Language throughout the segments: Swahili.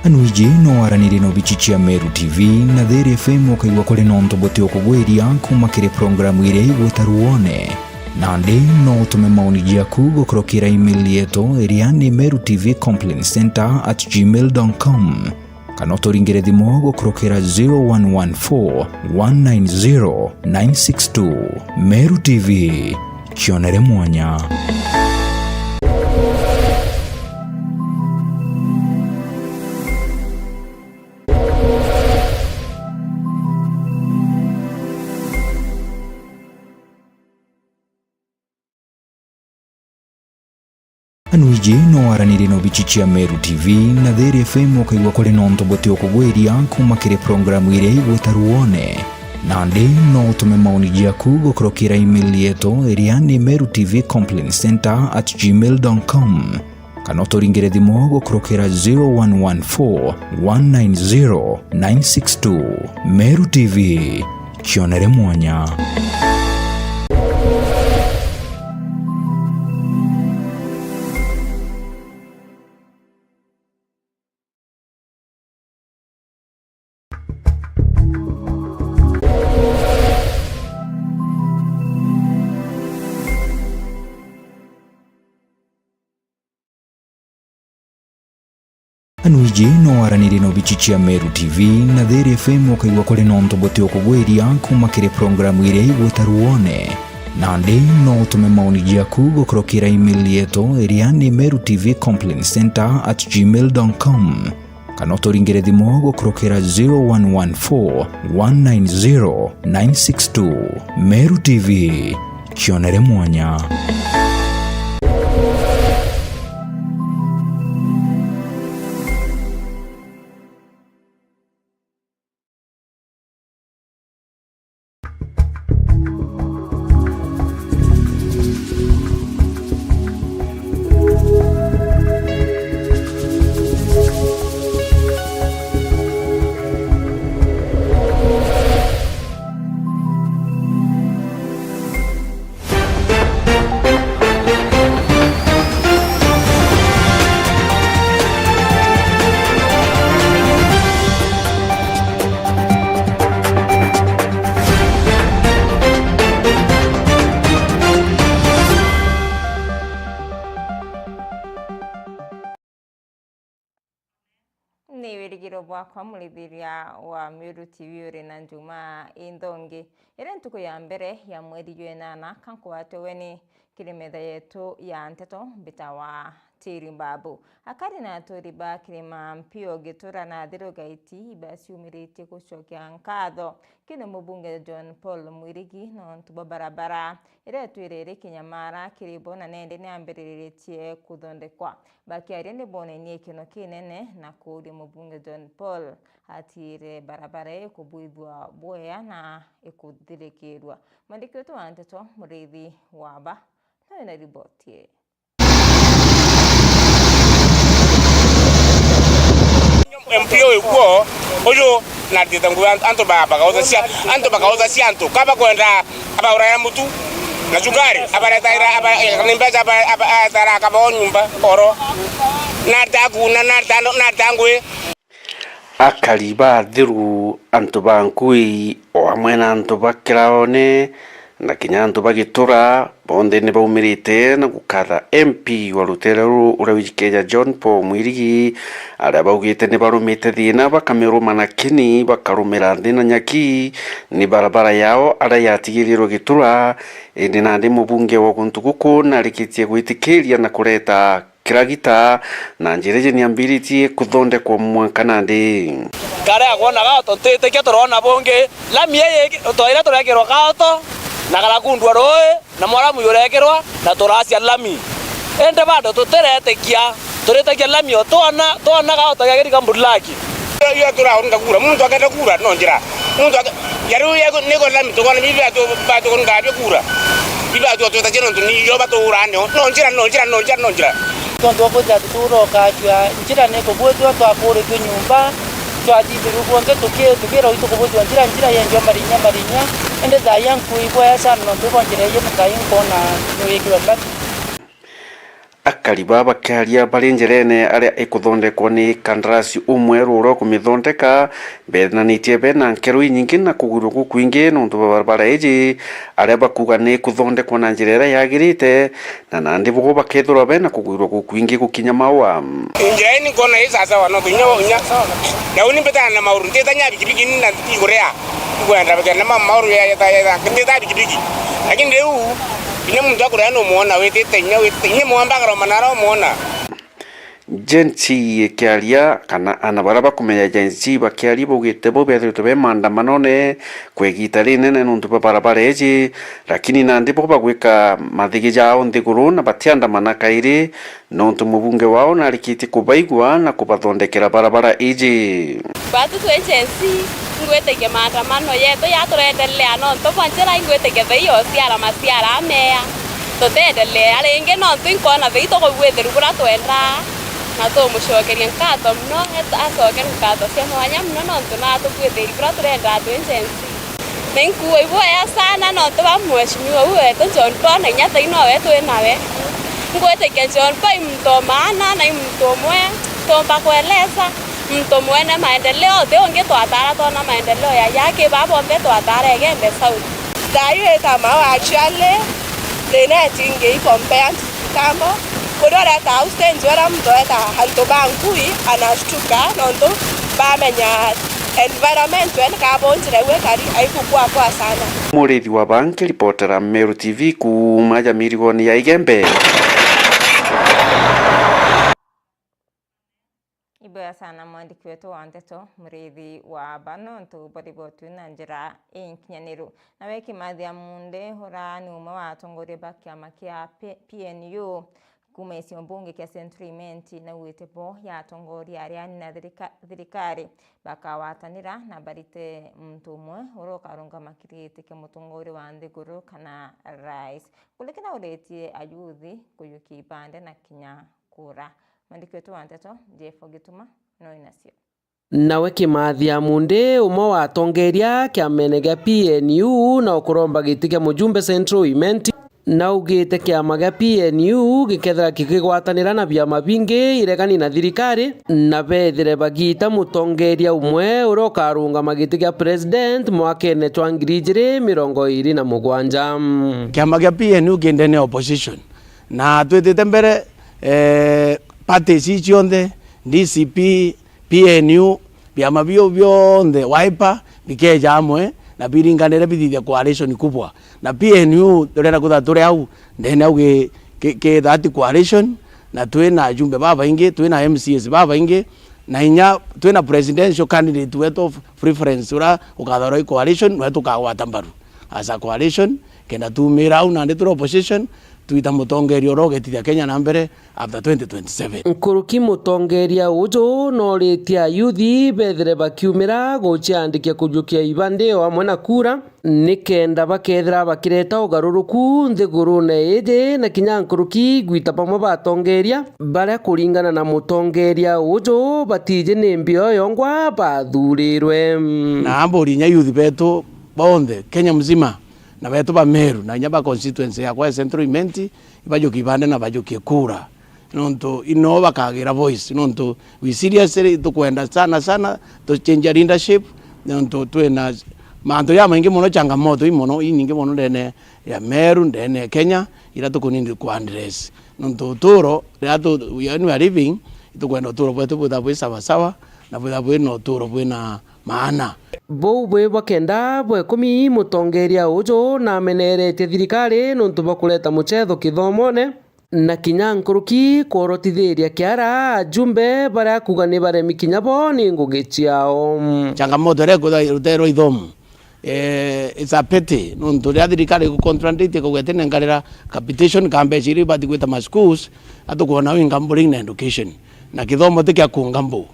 Anuiji no aranire no bichichia Meru TV na Theri FM wakaiwa kore nonto bote okugweria kumakire programu ire igwetaruone nandi no utume maoni jaku gukurukira email yetu iria ni merutvcomplaincenter@gmail.com kana uturingire thimu gukurukira 0114 190 962. Meru TV, kionere mwanya. Anuiji no aranire no bichichia Meru TV na Theri FM wakaiwa kore nonto bote okugweria kumakire programu ire igwetaruone nandi no utume maoni jaku gukurukira email yetu iria ni merutvcomplaincenter@gmail.com kana uturingire thimu gukurukira 0114 190 962. Meru TV, kionere mwanya. Anuiji no aranire no bichichia Meru TV na Theri FM wakaiwa kore nonto bote okugweria kumakire programu ire igwetaruone nandi no utume maoni jaku gukurukira email yetu iria ni merutvcomplaincenter@gmail.com kana uturingire thimu gukurukira 0114 190 962. Meru TV, kionere mwanya. Ni wirigiro bwakwa murithiria wa Meru TV uri na njuma indongi ire ntuku ya mbere ya mweri jwenana kankuwatewe ni kirimetha yetu ya nteto bitawa tiri babu akari na turiba kirima mpio gitura na thirugaiti basiumiritie gucokia nkatho kine mubunge John Paul Mwirigi no ntubo barabara ire twirire kinyamara kiribo na nende ni ambiriritie kuthondekwa bakiaria ni bonenie kino kinene na kuri mubunge John Paul atire barabara ikubuithwa boya na ikuthirikirwa mandiki wetu wa nteto murithi waba na riboti MPO ikuo ojo na ditangu anto bakaoza sia anto kaba kwenda aba uraya mutu na sukari aba taira aba kanimbaza aba tara kaba nyumba oro na tangwe akaliba thiru anto bankui o amwe na anto bakiraone na kinyanto bagitura bonde ne baumirite na gukatha MP wa Rutero urawikeja John Paul Mwirigi ara baugite ne barumite thina bakameruma na kini bakarumira thina nyaki ni barabara yao ara yatigirirwo gitura indi na ndi mubunge wa kuntukuku na rikitie gwitikiria na kureta kiragita na njireje ni ambiritie kuthondekwa mwaka nandi kare agona gato tete ke torona bonge la mieye toira torekero gato na galakundwa roe na mwaramu yorekerwa na torasia lami ende bado tuteretekia lami otona gato gageri kambulaki yo tura unga kura muntu akata kura no njira muntu yaru yego nego lami to kona bibi ato bato konga byo kura bibi ato to tajeno ni yo bato urane no njira tonto boja turo kajwa njira neko bwetwa twakore tu nyumba twathiru bonge tukira ito kubozwa njira yenjo marinya ende da yanku ibo ya sana no bibonjere ye mukayin kona no yekiro lati akari babakaria bari njerene aria ikuthondekwo ni kandarasi umwe ruro kumithondeka benanitie bena nkero nyingi na kugurwo kukwingi nontu barabara iji aria bakuga ni kuthondekwo na njira iria yagirite na nandi bo bakethura bena kugurwo kukwingi gukinya mawa njira ni kona sasa wano kunya na unipeta na mauru ndeta nya bikibiki na igurea kwenda bakana mauru ya ndeta bikibiki lakini leo ine mtu akura no muona wetete ine mwambagara manara muona jensi kiaria kana anabara bakumenya jensi bakiari bugite bo bethu be maandamano ne kwegita rinene nuntu barabara eji lakini nandi bo bagwika mathigi jao nthiguru na batiandamana kairi nuntu mubunge wao na rikiti kubaigwa na kubathondekera barabara eji batu tu jensi ngwete ke maandamano yetu yaturendelea nontu kwanjira ingwete ke thio ciara maciara meya tutendelea ringi nontu inkona thito gwethe rugura twenda na tumucokeria nkato mno acoke nkato cia mwanya mno nontu natukwithiri kura turenda andu jensi ninkuwa ivoya sana nontu ba mheshimiwa wetu John Paul na nyata ino wetu nawe ngwete ke John Paul mtu maana na mtu mwe tomba kueleza mtu mwene maendeleo te onge twatara tona maendeleo yake babo mbe twatara egende sauti dayo kama actually lenetinge compare kama kudora ta ustenzi wala mtu eta hanto bankui anashtuka nondo bamenya environment wen ka bonjire we kari aikukua kwa sana murithi wa banki reportera Meru TV kuma Jamirigoni ya Igembe. Iboya sana mwandiki wetu wa Nteto murithi wa Banontu boribotu na njira inkinyaniru na weki mathia munde hura ni umwe wa atongoria ba kiama kia PNU kumesi mbunge kia Centriment na uitepo ya atongoria aria na thirikari bakawatanira na barite mtu umwe urokarunga makirite ke mutongori wa nthiguru kana rais kulikana uretie ayuthi kuyuki ipande na kinya kura. Mwandiki wetu wa Nteto Jeff Gituma no inasio nawe Kimathia Munde umwe wa atongoria kiamene gia PNU na ukuromba giti kia mujumbe Centriment na ugite kiama gia PNU gikethera kikigwatanira na biama bingi iregani na thirikari na bethire bagita mutongeria umwe urokarunga magiti gia president mwakene twa 2027 kiama gia PNU gendene opposition na twetete mbere parties ichionde DCP PNU biama bio bionde Wiper bikeja amwe na biringanire bithithia coalition kubwa na PNU turenda kutha turi au ndene au ke that coalition na twina ajumbe baba ingi twina MCS baba ingi na inya twina presidential candidate wetu of preference ura ukathoro coalition wetu kagwata mbaru asa coalition kenda tumira au na ndetro opposition tuita mutongeria rogetithia Kenya na mbere after 2027 nkuruki mutongeria ujo no ritia yuthi bethire bakiumira guciandikia kujukia ibande o amwe na kura nikenda bakethira bakireta ugaruruku nthigurune iji na kinya nkuruki gwita pamwe batongeria baria kuringana na mutongeria ujo batije ni mbio yongwa bathurirwe na ambori nya yuthi betu bonde Kenya mzima na betu ba Meru na nyaba constituency ya kwa Centriment ibajo kibande na bajo kura nonto inova kagira voice nonto we seriously tukwenda sana to change leadership nonto twena manto ya maingi mono changamoto imono inyingi mono ndene ya Meru ndene Kenya ila tukunindi ku address nonto turo yato we are living tukwenda turo bwetu bwa sawa na bwa no turo bwena maana bo bwe bakenda bwe kumi mutongeria ujo na menerete thirikari nontu bakuleta muchetho kithomone na kinya nkuruki korotithiria kiara ajumbe baria kuga ni baremi kinya bo ni ngugi ciao changamoto reko rutero ithomo it's a pity nontu ria thirikari ku contradict ko gwetene ngarira capitation kambe chiri bati gweta ma schools atukuona winga mbring na education na kithomo tikia kungambo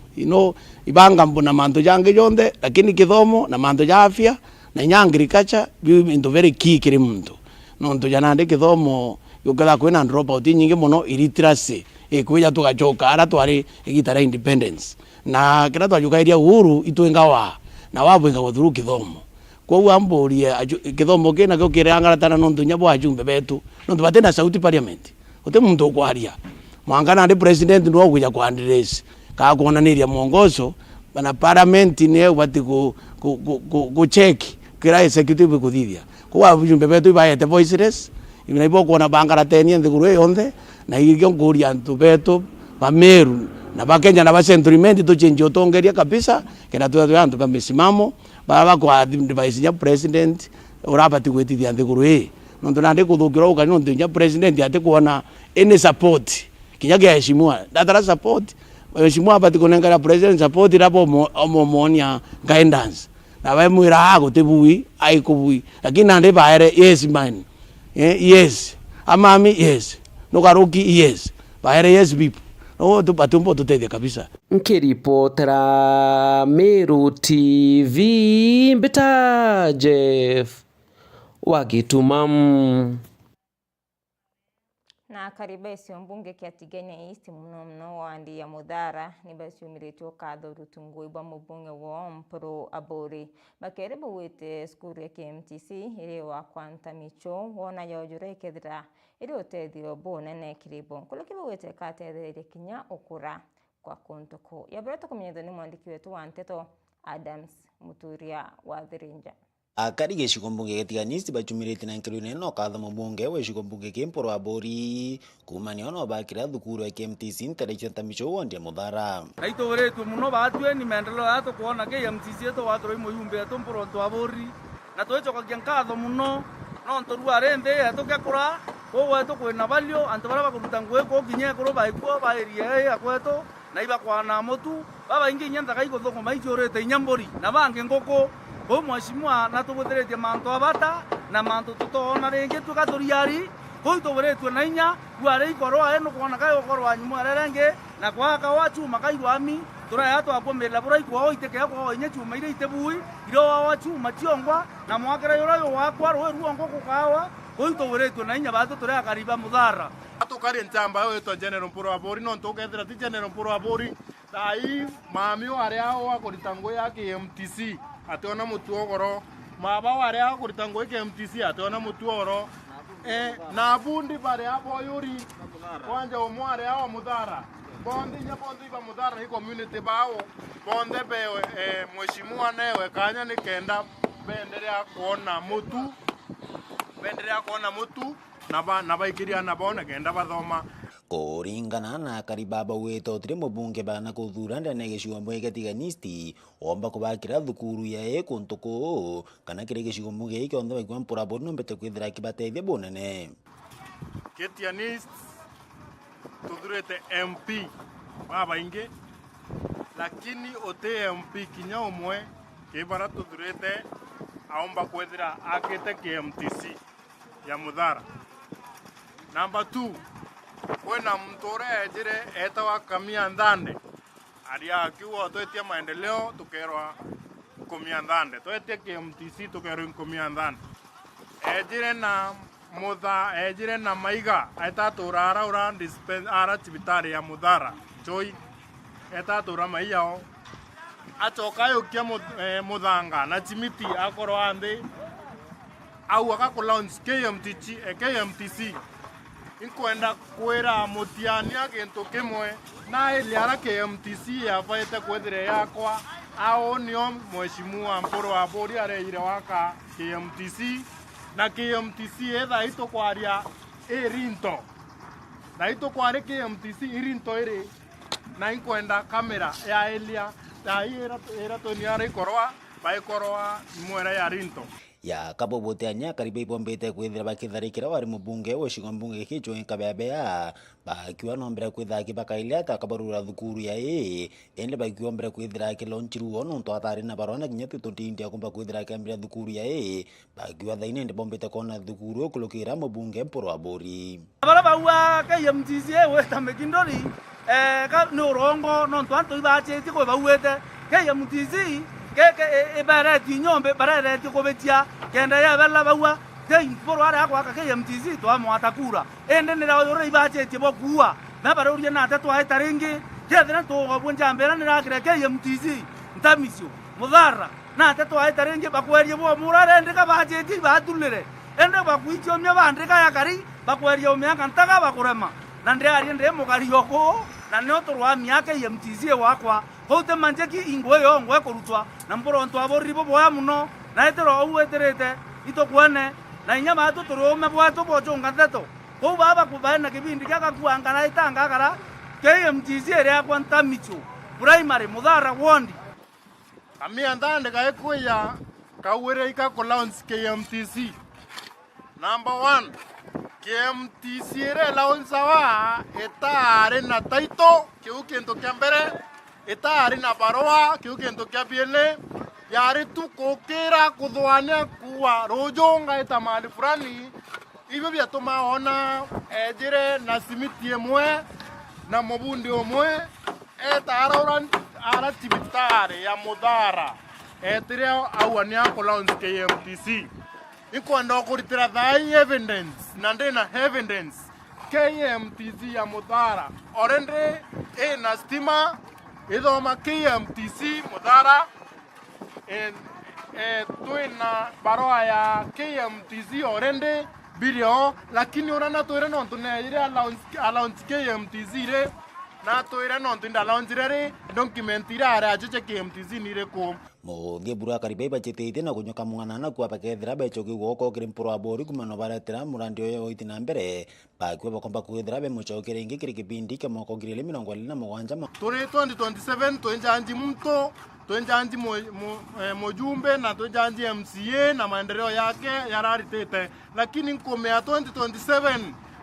ibangambo na manto jange jonde lakini kithomo na manto ya afya na nya agriculture into very key kiri muntu nonto janande kithomo yokala kwena dropout nyingi muno illiteracy kwija tugachoka ara twari igitara independence na kira twajukairia uhuru itwengawa na wabwenga guthuru kithomo kwa amborie kithomo kina kyo kirangaratana nonto nyabo ajumbe betu nonto batena sauti parliament ote muntu kwaria mwangana ndi president ndo kuja kwa address ka kuonaniria mwongozo bana parliament ne ubati ku check kira executive kuthithia kwa vujumbe betu ibaete voiceless imina ibo kuona bangara tenia nthiguru yonthe na igio nguria antu betu bameru na bakenya na basentrimendi to change otongeria kabisa kena tu antu bamesimamo baba kwa device ya president urabati gwetithia nthiguru nondu nandi kuthukira ukani nondu nya president ati kuona any support kinya kia heshimua datara support heshimua abati kunengera president support rapo omomonia guidance na bae mwira gutibui aikubui lakini nandi baere yes man yes amami yes nukaruki yes baere yes people no tu patumbo tutethia kabisa nkiripotera Meru TV mbita Jeff Wagitumam na kariba isio mbunge kiatigania East mno wandi ya Muthara ni basi umiretio kadho rutungu ibwa mbunge wa Mpuru Abori bakereba wete skuru ya KMTC ile wa kwanta micho wona yojure kethira ile otethio bona na kiribo kulokiba wete katethire kinya ukura kwa kontoko yabeto kumyedo ni mwandiki wetu wa Nteto Adams Muturia wa Thirinja akari gĩcigo mbunge gĩtiganĩsti bachumirĩte na nkĩrũ no katha mbunge wa gĩcigo mbunge kĩ Mpuru Abori kumania no bakira thukuru ya KMTC nterecho tamicho wondia Muthara naitoweretwe muno batwe ni maendeleo yato kuona KMTC yeto watoro imo yumbe yeto Mpuru Abori na twechokagia nkatho muno no ntorua rende yeto gekura kowe yeto kwina balio antu bara bakuruta ngwe ko kinye kuro baikuo baeria akweto na iba kwana motu baba ingi nyanda kaiko thoko maichorete inyambori na bange ngoko bo mwashimwa natubutheretie manto abata na manto tutona renge tukathuriari koitoweretwe na inya gware ikorwa eno kuona kayo korwa nyumu arerenge na kwa kawa chuma kairwami turaya twapomela bura ikwa oiteke yakwa onye chuma ile itebui iro wa chuma chiongwa na mwakera yoro wakwa ro ruongo kukawa koitoweretwe na inya batu turaya kariba Muthara atukari ntamba yo to General Mpuru Abori no tukethira ti General Mpuru Abori tai mamio areao akoritango ya KMTC ationa mutuogoro maba ware akoritango ya KMTC ationa mutuoro na bundi bare hapo yuri kwanja omware hao Muthara bondi nya bondi ba Muthara hi community bao bonde be mheshimiwa newe kanya nikenda bendelea kuona mutu na baikiria na bona kenda bathoma kuringana na karibaba weto tire mbunge bana kuthuranda na gĩcigo mbunge gĩtiganĩsti omba kubakira thukuru ya kuntuko kana kire gĩcigo mbunge iki onthe baigwa Mpuru Abori no mbete kwithira kibatethia bonene gĩtiganĩsti tuthurete MP baba inge lakini ote MP kinya umwe kibara tuthurete aomba kwithira akite KMTC ya Muthara. Number 2 kwena mtore ejire etawa Kamia Ndande aria akiwa twetia maendeleo tukerwa Kamia Ndande twetia KMTC tukerwa Kamia Ndande ejire na maiga etatura ara dispense ara cibitari ya Muthara choi etatura maiyao achokayo kia Muthanga na chimiti akorwa ande au akakulaunch KMTC inkwenda kwera mutiania kintu kimwe na iliara KMTC yabaite kwethire yakwa aonio mheshimiwa Mpuru Abori areire waka KMTC na KMTC etha ito kwaria irinto na ito kwari KMTC irinto iri na inkwenda kamera ya elia ta ira toniara ikorwa baikorwa mwera ya rinto ya kabobote anya karibe bombete kwithira bakitharikira wari mbunge wa gĩcigo mbunge kicho kabebea bakiwa nombera kwithaki bakailia ta kabarura thukuru ya ende bakiwa mbere kwithira kilonchiru ono to atari na barona kinya tutindia kumba kwithira kambira thukuru ya bakiwa thaine ende bombete kona thukuru kulukira mbunge Mpuru Abori bara bawa KMTC weta mekindori ka norongo non twanto ibacheti ko bawete KMTC keke ibara tinyombe bara ti kobetia kenda ya bella bawa te Mpuru ara akwa KMTC to amwatakura ende nira yore ibacheti bokuwa na bara uri na tatu aitaringi kethira to gobunja mbera nira kire KMTC ntamisio Muthara na tatu aitaringi bakwerie bo murare ende ka bacheti batulire ende bakuichio mya bandika ya kari bakwerie omya kantaga bakurema na ndari ndre mugarioko na nyo torwa miaka yemtizie wakwa hote manjeki ingwe yo ngwe kurutwa na mboronto abori bo boya muno na etero uweterete itokwene na inyama atu turome bwato bojonga teto ko baba kubana kibindi kaka kuangana itanga kara KMTC area kwanta micho primary mudhara wondi ami andande ka ekuya kawere ika launch KMTC number 1 KMTC ere launch wa etare na taito kiukento kyambere etare na baroa kiukento kyabiele yari tu kokera kudhwania kuwa rojonga etamali fulani hivyo vya tumaona ejire na simiti emwe na mobundi omwe etara ara tibitare ya Mudhara etire awania ko launch KMTC ikondo kuritira thai evidence na ndena evidence KMTC ya Mudhara orende na stima idoma KMTC Mudhara tuina baroa ya KMTC orende video lakini orana toira non tune ire allowance KMTC re na toira non tunda allowance re document ira ara ajeje KMTC nire ko Muthie bura karibe bacheteite na kunyoka mwana kwa bakethira bechoki goko kiri mporo abori kumano baratira murandi oyo itina mbere bakwe bakomba kuethira be muchokere ingi kiri kipindi kama kongirele 27 turi 2027 twenjanji mto twenjanji mojumbe na twenjanji MCA na maendeleo yake yararitete lakini nkome ya 2027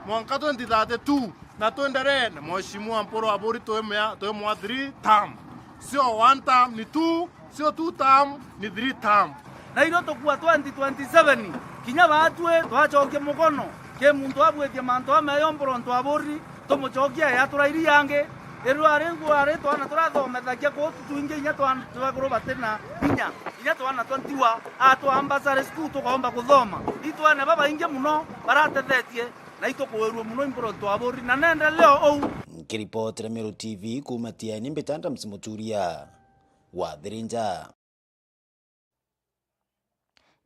mwaka 2032 na tuendere na mheshimiwa mporo abori toemwa 3 term sio 1 term ni 2 sio 2 term ni 3 term na ino tokuwa 2027 kinya batwe twachoke mukono ke muntu abwetie manto ameyomboro nto abori tomuchokia yaturairi yange erware ngware twana turathomethakia ko tuinge inya twana twagoro batena inya twana twantiwa atwambasare school tukaomba kuthoma itwane baba inge muno baratethetie na itokuwerwo muno imporo nto abori na nende leo ou kiripotera Meru TV kumatia ni mbetanda msimuturia wa Thirinja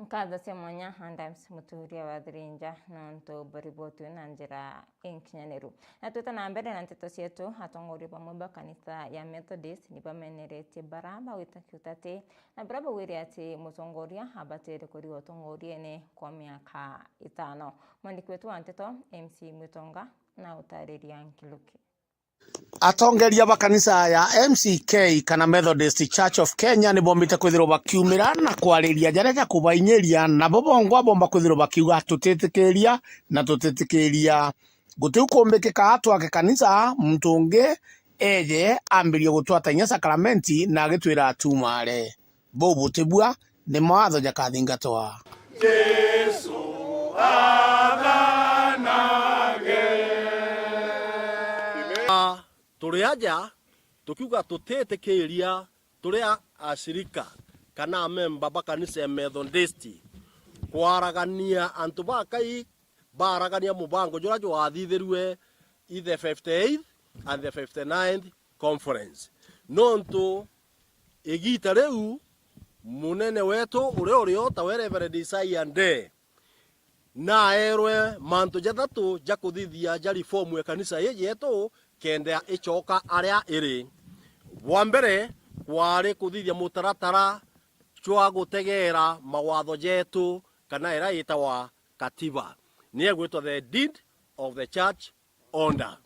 nkatha semonya handa msimuturia wa Thirinja nonto baribotu na njira enkinyaneru na tuta na mbere na nteto cietu atongori pamwe kanitha ya Methodist ni bamenerete baraba witakiutate na baraba wiri ati mutongoria abatere kuri otongoriene kwa miaka 5 mwandiki wetu wa nteto MC Mutonga na utariria Nkiluki atongeria bakanisa ya MCK kana Methodist Church of Kenya ni bombite kwithiro bakiumira na kwariria jareja kubainyeria na bobongwa bomba kwithiro bakiuga tutetikiria na tutetikiria gutiu kumbikika atwake kanisa mtunge eje ambirio gutwatanya sakramenti na gitwira atumare bobu tibua ni mawatho jakathingatwa Yesu turi aja tukiuga tutetikiria turi ashirika kana memba bakanisa ya Methodist kwaragania antu bakai baragania mubango jura jo athitherwe the 58th and the 59th conference nonto igita reu munene wetu uri ta Reverend Isaiah Nde na erwe manto jathatu jakuthithia jari formu ya kanisa yetu kende ichoka aria iri wa mbere kwari kuthithia mutaratara chwa gutegera mawatho jetu kana ira itawa katiba niye gwitwa the deed of the church order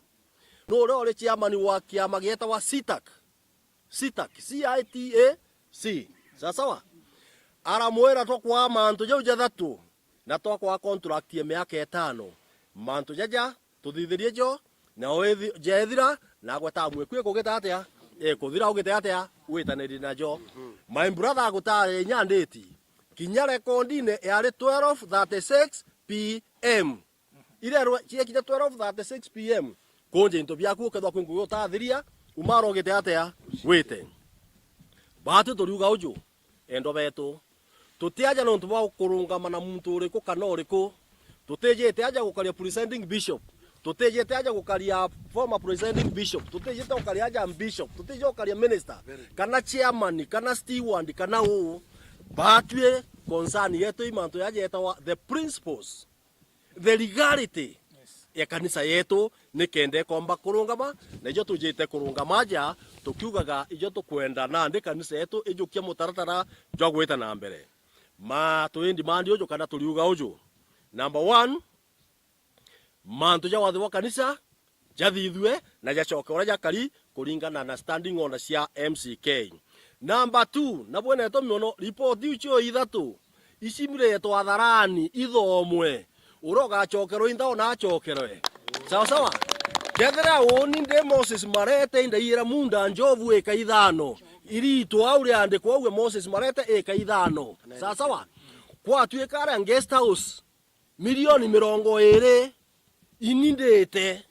no ri chairman wa kiama gietawa CITAC CITAC sawa aramwera tokwa mantu jau jathatu na tokwa contract ya miaka 5 mantu jaja tuthithirie jo na oethi jethira na gweta mwekwe kugita atia kuthira ugite atia witaniri najo my brother agutare nyanditi kinya rekondine yari 12:36 pm ile cie kinya 12:36 pm konje into byaku kethwa kwingu utathiria umaro ugite atia wite batu turiuga uju endo betu tutiaja no ntuba kurungama na muntu uriku kana uriku tutejete aja gukaria presiding bishop tutejete aja gukaria former presiding bishop tutejete gukaria aja bishop tutejete gukaria minister kana chairman kana steward kana u batwe concern yetu imanto yaje etawa the principles the legality ya kanisa yetu ni kende komba kurungama na ijo tujite kurungama ja tukiugaga ijo tukwenda na ndi kanisa yetu ijukia mutaratara jwa gwita na mbere ma twendi mandi ujo kana tuliuga ujo. Number 1, mantu ja wathe wa kanisa jathithwe na jacoka ora jakari kuringana na standing order cia MCK. Number 2, na bwene to miono report icio ithatu icimire yetu atharani ithomwe uroga chokero inda na chokerwe sawa sawa kethera woni nde Moses Marete ndaira munda njovu eka ithano iritu aure ande kwa Moses Marete eka ithano sawa sawa kwa tuikara guest house milioni 20 inindete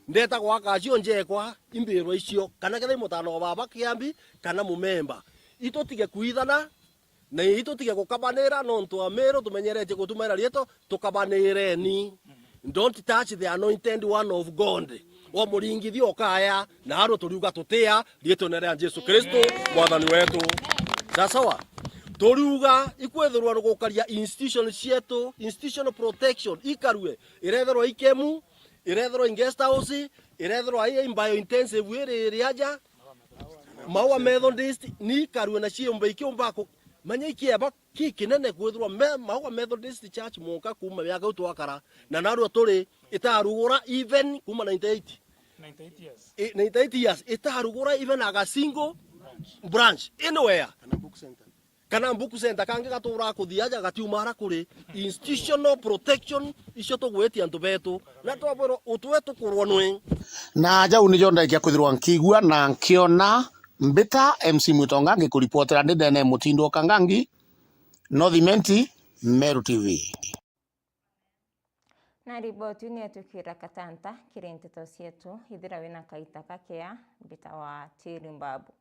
ndeta gwaka cio njekwa imbirwa icio kana kethe mutano baba kiambi kana mumemba itotige kuithana na itotige gukabanira nontu amero tumenyerete gutumira rieto tukabanireni. Don't touch the anointed one of God. O muringithia okaya na haro turiuga tutia rieto nere Jesu Kristo mwathani wetu sawa turiuga ikwethirwa gukaria institution cietu institutional protection ikarue iretherwa ikemu iretherwa guest house iretherwa bio intensive iriaja Maua Methodist ni karue na ciomba ikiomba manya ikieba kikinene kwithirwa Maua Methodist Church monka kuma yaga utwakara na naru turi itarugura even kuma 98 years itarugura even aga single branch anywhere kana book center kange gatura kuthiaja gatiumara kuri institutional protection icio tugwetia antu betu na twaboro utwetu kurwonwe na jau ni jonda ikia kwithirwa nkigua na nkiona mbita MC Mutonga ngikuripotera ndene Mutindo Kangangi Northimenti Meru TV. Na riboti ni atukira katanta kirente tosietu hidira wina kaitaka kea mbita wa Tirimbabu.